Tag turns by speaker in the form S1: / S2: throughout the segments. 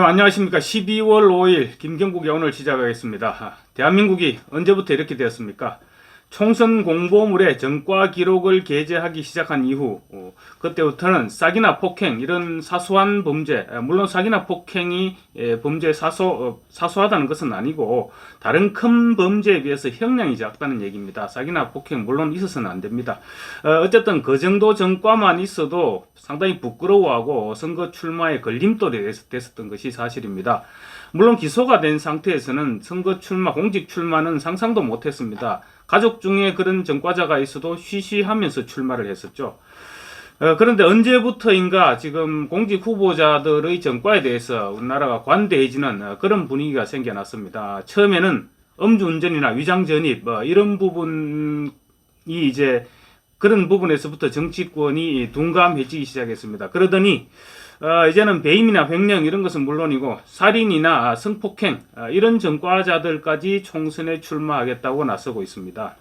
S1: 안녕하십니까. 12월 5일 김경국의 오늘 시작하겠습니다. 대한민국이 언제부터 이렇게 되었습니까? 총선 공보물에 전과 기록을 게재하기 시작한 이후 그때부터는 사기나 폭행 이런 사소한 범죄, 물론 사기나 폭행이 범죄 사소하다는 것은 아니고 다른 큰 범죄에 비해서 형량이 작다는 얘기입니다. 사기나 폭행 물론 있어서는 안 됩니다. 어쨌든 그 정도 전과만 있어도 상당히 부끄러워하고 선거 출마에 걸림돌이 됐었던 것이 사실입니다. 물론 기소가 된 상태에서는 선거 출마, 공직 출마는 상상도 못했습니다. 가족 중에 그런 전과자가 있어도 쉬쉬하면서 출마를 했었죠. 그런데 언제부터인가 지금 공직 후보자들의 전과에 대해서 우리나라가 관대해지는 그런 분위기가 생겨났습니다. 처음에는 음주운전이나 위장전입 이런 부분이 이제 그런 부분에서부터 정치권이 둔감해지기 시작했습니다. 그러더니 이제는 배임이나 횡령 이런 것은 물론이고 살인이나 성폭행 이런 전과자들까지 총선에 출마하겠다고 나서고 있습니다.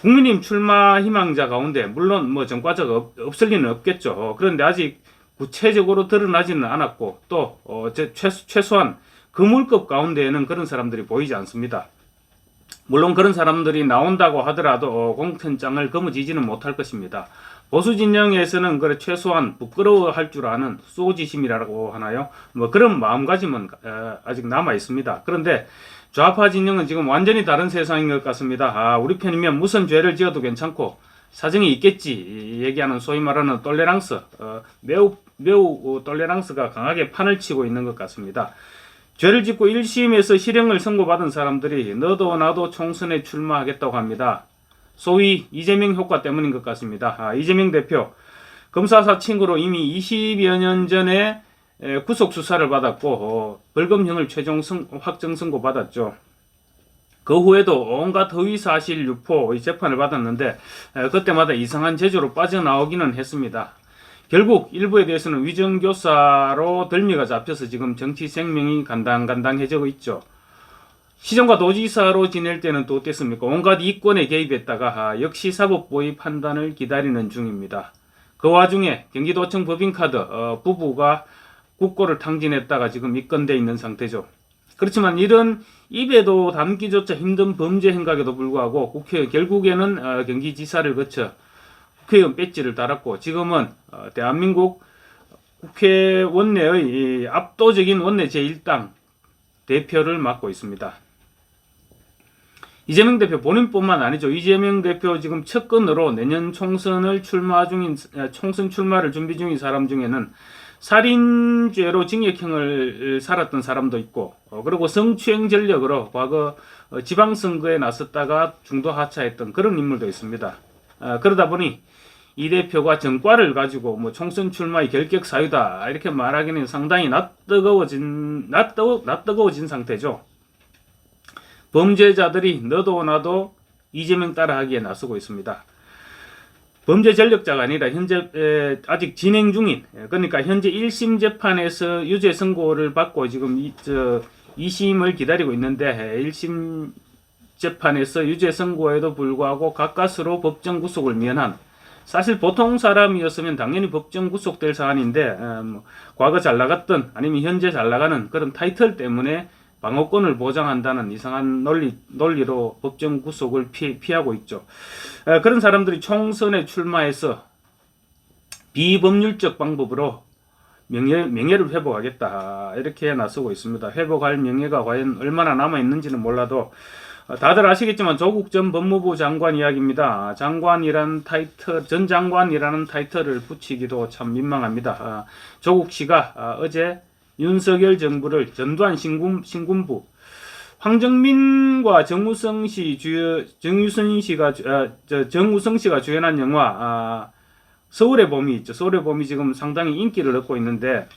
S1: 국민의힘 출마 희망자 가운데 물론 전과자가 없을 리는 없겠죠. 그런데 아직 구체적으로 드러나지는 않았고 또 최소한 그물급 가운데에는 그런 사람들이 보이지 않습니다. 물론 그런 사람들이 나온다고 하더라도 공천장을 거머쥐지는 못할 것입니다. 보수 진영에서는 최소한 부끄러워할 줄 아는 소지심이라고 하나요? 그런 마음가짐은 아직 남아 있습니다. 그런데 좌파 진영은 지금 완전히 다른 세상인 것 같습니다. 우리 편이면 무슨 죄를 지어도 괜찮고 사정이 있겠지 얘기하는 소위 말하는 톨레랑스, 매우 톨레랑스가 강하게 판을 치고 있는 것 같습니다. 죄를 짓고 1심에서 실형을 선고받은 사람들이 너도 나도 총선에 출마하겠다고 합니다. 소위 이재명 효과 때문인 것 같습니다. 이재명 대표 검사 사칭으로 이미 20여 년 전에 구속 수사를 받았고 벌금형을 최종 확정 선고받았죠. 그 후에도 온갖 허위사실 유포 재판을 받았는데 그때마다 이상한 제조로 빠져나오기는 했습니다. 결국 일부에 대해서는 위정교사로 덜미가 잡혀서 지금 정치 생명이 간당간당해지고 있죠. 시정과 도지사로 지낼 때는 또 어땠습니까? 온갖 이권에 개입했다가 역시 사법부의 판단을 기다리는 중입니다. 그 와중에 경기도청 법인카드 부부가 국고를 탕진했다가 지금 입건돼 있는 상태죠. 그렇지만 이런 입에도 담기조차 힘든 범죄 행각에도 불구하고 결국에는 경기지사를 거쳐 국회의원 배지를 달았고 지금은 대한민국 국회 원내의 압도적인 원내 제1당 대표를 맡고 있습니다. 이재명 대표 본인뿐만 아니죠. 이재명 대표 지금 측근으로 내년 총선 출마를 준비 중인 사람 중에는 살인죄로 징역형을 살았던 사람도 있고 그리고 성추행 전력으로 과거 지방선거에 나섰다가 중도 하차했던 그런 인물도 있습니다. 그러다 보니 이 대표가 전과를 가지고 총선 출마의 결격 사유다 이렇게 말하기는 상당히 낯뜨거워진 상태죠. 범죄자들이 너도 나도 이재명 따라하기에 나서고 있습니다. 범죄 전력자가 아니라 현재 아직 진행 중인, 그러니까 현재 1심 재판에서 유죄 선고를 받고 지금 2심을 기다리고 있는데 1심 재판에서 유죄 선고에도 불구하고 가까스로 법정 구속을 면한, 사실 보통 사람이었으면 당연히 법정 구속될 사안인데 과거 잘 나갔던 아니면 현재 잘 나가는 그런 타이틀 때문에 방어권을 보장한다는 이상한 논리로 법정 구속을 피하고 있죠. 그런 사람들이 총선에 출마해서 비법률적 방법으로 명예를 회복하겠다 이렇게 나서고 있습니다. 회복할 명예가 과연 얼마나 남아있는지는 몰라도 다들 아시겠지만 조국 전 법무부 장관 이야기입니다. 전 장관이라는 타이틀을 붙이기도 참 민망합니다. 조국 씨가 어제 윤석열 정부를 전두환 신군부 황정민과 정우성 씨가 주연한 영화 서울의 봄이 있죠. 서울의 봄이 지금 상당히 인기를 얻고 있는데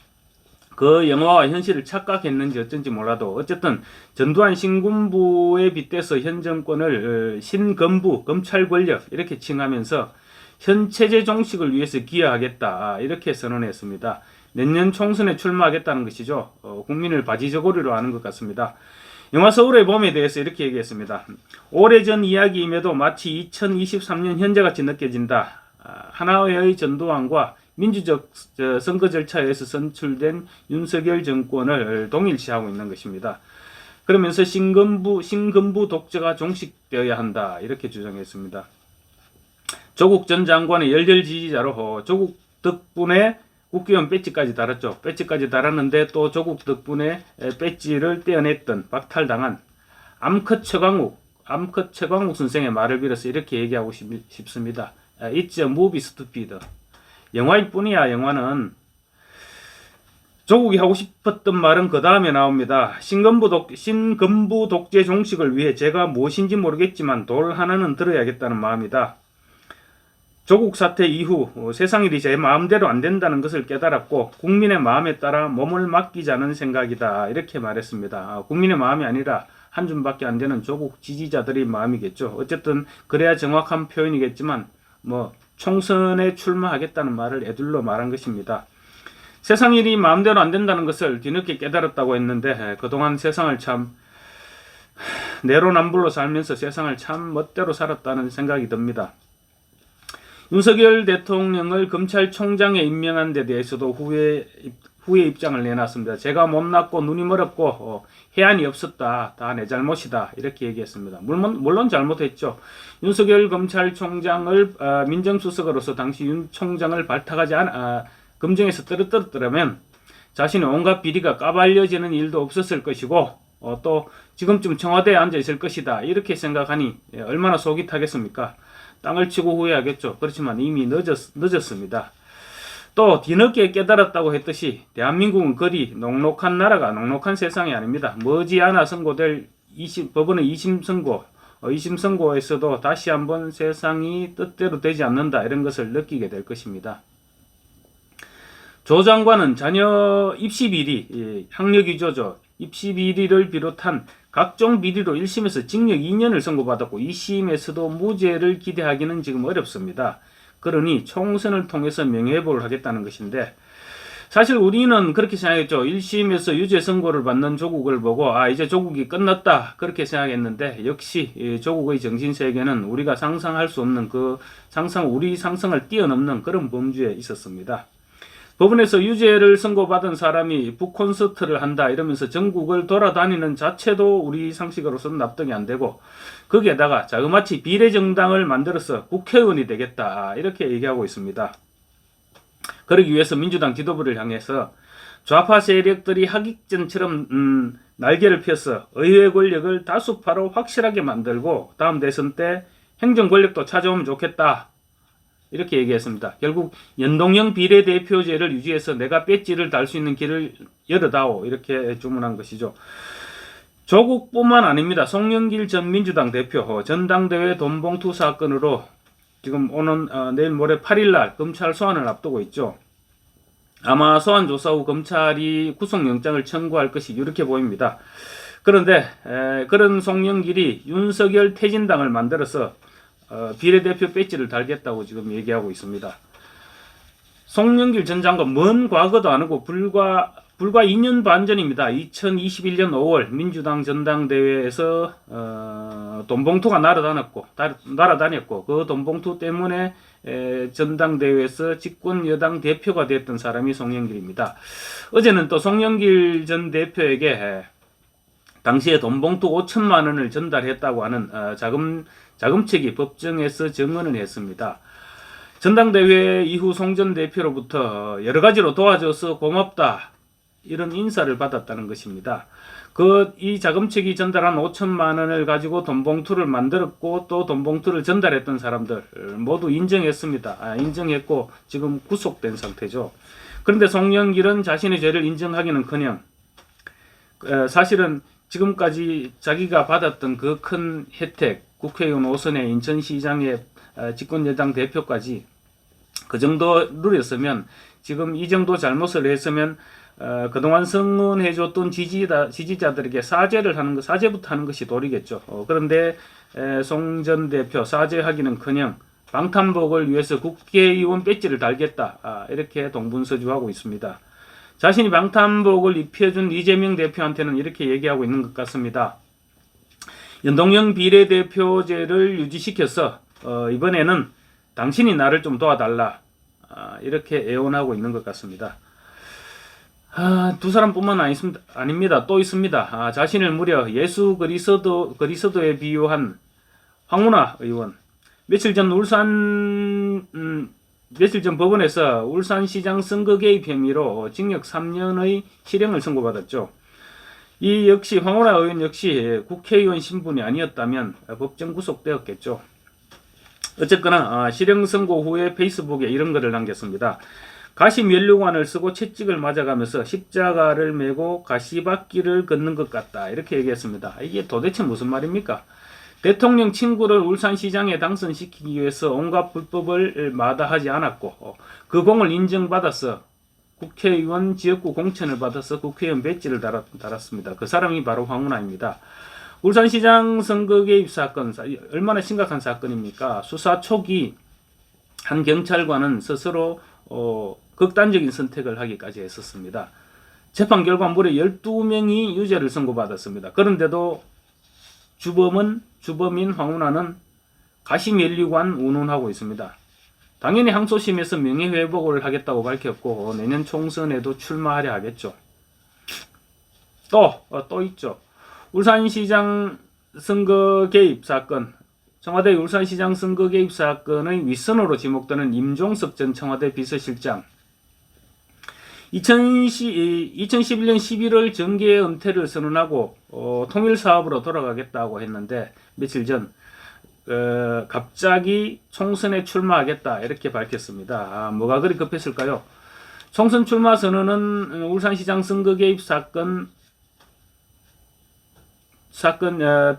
S1: 그 영화와 현실을 착각했는지 어쩐지 몰라도 어쨌든 전두환 신군부에 빗대서 현 정권을 신건부 검찰 권력 이렇게 칭하면서 현 체제 종식을 위해서 기여하겠다 이렇게 선언했습니다. 내년 총선에 출마하겠다는 것이죠. 국민을 바지저고리로 하는 것 같습니다. 영화 서울의 봄에 대해서 이렇게 얘기했습니다. 오래전 이야기임에도 마치 2023년 현재같이 느껴진다. 하나회의 전두환과 민주적 선거 절차에서 선출된 윤석열 정권을 동일시하고 있는 것입니다. 그러면서 신금부 독재가 종식되어야 한다 이렇게 주장했습니다. 조국 전 장관의 열렬 지지자로 조국 덕분에 국회의원 배지까지 달았죠. 배지까지 달았는데 또 조국 덕분에 배지를 떼어냈던 박탈당한 암컷 최광욱 선생의 말을 빌어서 이렇게 얘기하고 싶습니다. It's a movie stupid. 영화일 뿐이야. 영화는. 조국이 하고 싶었던 말은 그 다음에 나옵니다. 신금부 독재 종식을 위해 제가 무엇인지 모르겠지만 돌 하나는 들어야겠다는 마음이다. 조국 사태 이후 세상 일이 제 마음대로 안 된다는 것을 깨달았고 국민의 마음에 따라 몸을 맡기자는 생각이다. 이렇게 말했습니다. 국민의 마음이 아니라 한 줌밖에 안 되는 조국 지지자들의 마음이겠죠. 어쨌든 그래야 정확한 표현이겠지만 총선에 출마하겠다는 말을 애둘러 말한 것입니다. 세상 일이 마음대로 안 된다는 것을 뒤늦게 깨달았다고 했는데 그동안 세상을 참 내로남불로 살면서 세상을 참 멋대로 살았다는 생각이 듭니다. 윤석열 대통령을 검찰총장에 임명한 데 대해서도 후회 입장을 내놨습니다. 제가 못났고 눈이 멀었고 해안이 없었다. 다 내 잘못이다. 이렇게 얘기했습니다. 물론 잘못했죠. 윤석열 검찰총장을 민정수석으로서 당시 윤 총장을 발탁하지 검증에서 떨어뜨렸더라면 자신의 온갖 비리가 까발려지는 일도 없었을 것이고 또 지금쯤 청와대에 앉아 있을 것이다. 이렇게 생각하니 얼마나 속이 타겠습니까? 땅을 치고 후회하겠죠. 그렇지만 이미 늦었습니다. 또 뒤늦게 깨달았다고 했듯이 대한민국은 그리 녹록한 나라가 녹록한 세상이 아닙니다. 머지않아 선고될 법원의 2심 선고에서도 다시 한번 세상이 뜻대로 되지 않는다. 이런 것을 느끼게 될 것입니다. 조 장관은 자녀 입시 비리, 학력 위조죠. 입시 비리를 비롯한 각종 비리로 1심에서 징역 2년을 선고받았고 2심에서도 무죄를 기대하기는 지금 어렵습니다. 그러니 총선을 통해서 명예회복을 하겠다는 것인데 사실 우리는 그렇게 생각했죠. 1심에서 유죄 선고를 받는 조국을 보고 이제 조국이 끝났다 그렇게 생각했는데 역시 조국의 정신세계는 우리가 상상할 수 없는 우리 상상을 뛰어넘는 그런 범주에 있었습니다. 법원에서 유죄를 선고받은 사람이 북콘서트를 한다 이러면서 전국을 돌아다니는 자체도 우리 상식으로서는 납득이 안 되고 거기에다가 자그마치 비례정당을 만들어서 국회의원이 되겠다 이렇게 얘기하고 있습니다. 그러기 위해서 민주당 지도부를 향해서 좌파 세력들이 하객전처럼 날개를 펴서 의회 권력을 다수파로 확실하게 만들고 다음 대선 때 행정 권력도 찾아오면 좋겠다. 이렇게 얘기했습니다. 결국 연동형 비례대표제를 유지해서 내가 배지를 달 수 있는 길을 열어다오 이렇게 주문한 것이죠. 조국뿐만 아닙니다. 송영길 전 민주당 대표 전당대회 돈봉투 사건으로 지금 내일 모레 8일날 검찰 소환을 앞두고 있죠. 아마 소환 조사 후 검찰이 구속영장을 청구할 것이 이렇게 보입니다. 그런데 그런 송영길이 윤석열 퇴진당을 만들어서 비례대표 배지를 달겠다고 지금 얘기하고 있습니다. 송영길 전 장관 먼 과거도 아니고 불과 2년 반 전입니다. 2021년 5월 민주당 전당대회에서 돈봉투가 날아다녔고 그 돈봉투 때문에 전당대회에서 집권 여당 대표가 됐던 사람이 송영길입니다. 어제는 또 송영길 전 대표에게 당시에 돈봉투 5천만 원을 전달했다고 하는 자금책이 법정에서 증언을 했습니다. 전당대회 이후 송 전 대표로부터 여러 가지로 도와줘서 고맙다 이런 인사를 받았다는 것입니다. 이 자금책이 전달한 5천만 원을 가지고 돈봉투를 만들었고 또 돈봉투를 전달했던 사람들 모두 인정했습니다. 인정했고 지금 구속된 상태죠. 그런데 송영길은 자신의 죄를 인정하기는커녕 사실은 지금까지 자기가 받았던 그 큰 혜택, 국회의원 5선에 인천시장의 집권여당 대표까지 그 정도 누렸으면 지금 이 정도 잘못을 했으면 그동안 성원해줬던 지지자들에게 사죄부터 하는 것이 도리겠죠. 그런데 송 전 대표 사죄하기는커녕 방탄복을 위해서 국회의원 배지를 달겠다 이렇게 동분서주하고 있습니다. 자신이 방탄복을 입혀준 이재명 대표한테는 이렇게 얘기하고 있는 것 같습니다. 연동형 비례대표제를 유지시켜서 이번에는 당신이 나를 좀 도와달라. 이렇게 애원하고 있는 것 같습니다. 두 사람뿐만 아닙니다. 또 있습니다. 자신을 무려 예수 그리스도에 비유한 황운하 의원. 며칠 전 법원에서 울산시장 선거 개입 혐의로 징역 3년의 실형을 선고받았죠. 이 역시 황운하 의원 역시 국회의원 신분이 아니었다면 법정 구속되었겠죠. 어쨌거나 실형 선고 후에 페이스북에 이런 글을 남겼습니다. 가시면류관을 쓰고 채찍을 맞아가면서 십자가를 메고 가시밭길을 걷는 것 같다. 이렇게 얘기했습니다. 이게 도대체 무슨 말입니까? 대통령 친구를 울산시장에 당선시키기 위해서 온갖 불법을 마다하지 않았고 그 공을 인정받아서 국회의원 지역구 공천을 받아서 국회의원 배지를 달았습니다. 그 사람이 바로 황운하입니다. 울산시장 선거 개입 사건 얼마나 심각한 사건입니까? 수사 초기 한 경찰관은 스스로 극단적인 선택을 하기까지 했었습니다. 재판 결과 무려 12명이 유죄를 선고받았습니다. 그런데도 주범인 황운하는 가시면류관 운운하고 있습니다. 당연히 항소심에서 명예회복을 하겠다고 밝혔고 내년 총선에도 출마하려 하겠죠. 또 있죠. 울산시장 선거 개입 사건. 청와대 울산시장 선거 개입 사건의 윗선으로 지목되는 임종석 전 청와대 비서실장. 2011년 11월 정계 은퇴를 선언하고 통일사업으로 돌아가겠다고 했는데 며칠 전 갑자기 총선에 출마하겠다 이렇게 밝혔습니다. 뭐가 그리 급했을까요? 총선 출마 선언은 울산시장 선거 개입 사건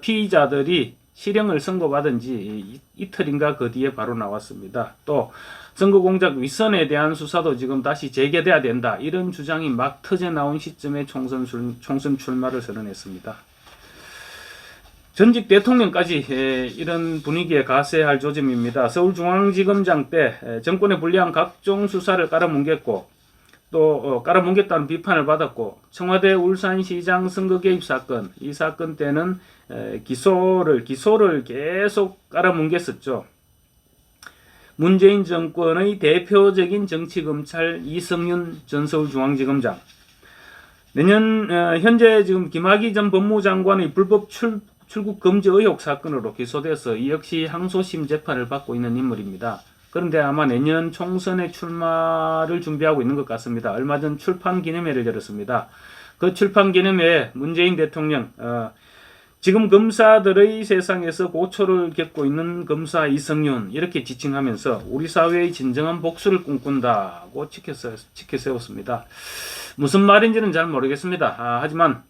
S1: 피의자들이 실형을 선고받은 지 이틀인가 그 뒤에 바로 나왔습니다. 또 선거공작 윗선에 대한 수사도 지금 다시 재개돼야 된다. 이런 주장이 막 터져 나온 시점에 총선 출마를 선언했습니다. 전직 대통령까지 이런 분위기에 가세할 조짐입니다. 서울중앙지검장 때 정권에 불리한 각종 수사를 깔아뭉갰고 또 깔아뭉갰다는 비판을 받았고 청와대 울산시장 선거 개입 사건 이 사건 때는 기소를 계속 깔아뭉갰었죠. 문재인 정권의 대표적인 정치검찰 이성윤 전 서울중앙지검장 현재 지금 김학의 전 법무장관의 불법 출국 금지 의혹 사건으로 기소돼서 이 역시 항소심 재판을 받고 있는 인물입니다. 그런데 아마 내년 총선에 출마를 준비하고 있는 것 같습니다. 얼마 전 출판 기념회를 열었습니다. 그 출판 기념회에 문재인 대통령 지금 검사들의 세상에서 고초를 겪고 있는 검사 이성윤 이렇게 지칭하면서 우리 사회의 진정한 복수를 꿈꾼다고 치켜세웠습니다. 무슨 말인지는 잘 모르겠습니다. 하지만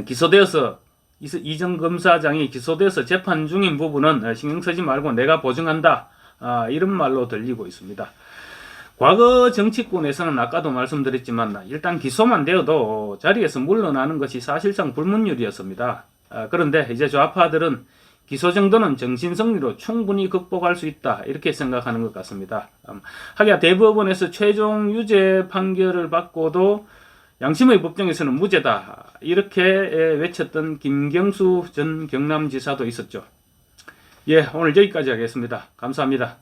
S1: 기소되어서 이전 검사장이 기소돼서 재판 중인 부분은 신경 쓰지 말고 내가 보증한다. 이런 말로 들리고 있습니다. 과거 정치권에서는 아까도 말씀드렸지만 일단 기소만 되어도 자리에서 물러나는 것이 사실상 불문율이었습니다. 그런데 이제 좌파들은 기소 정도는 정신승리로 충분히 극복할 수 있다 이렇게 생각하는 것 같습니다. 하기야 대법원에서 최종 유죄 판결을 받고도 양심의 법정에서는 무죄다 이렇게 외쳤던 김경수 전 경남지사도 있었죠. 오늘 여기까지 하겠습니다. 감사합니다.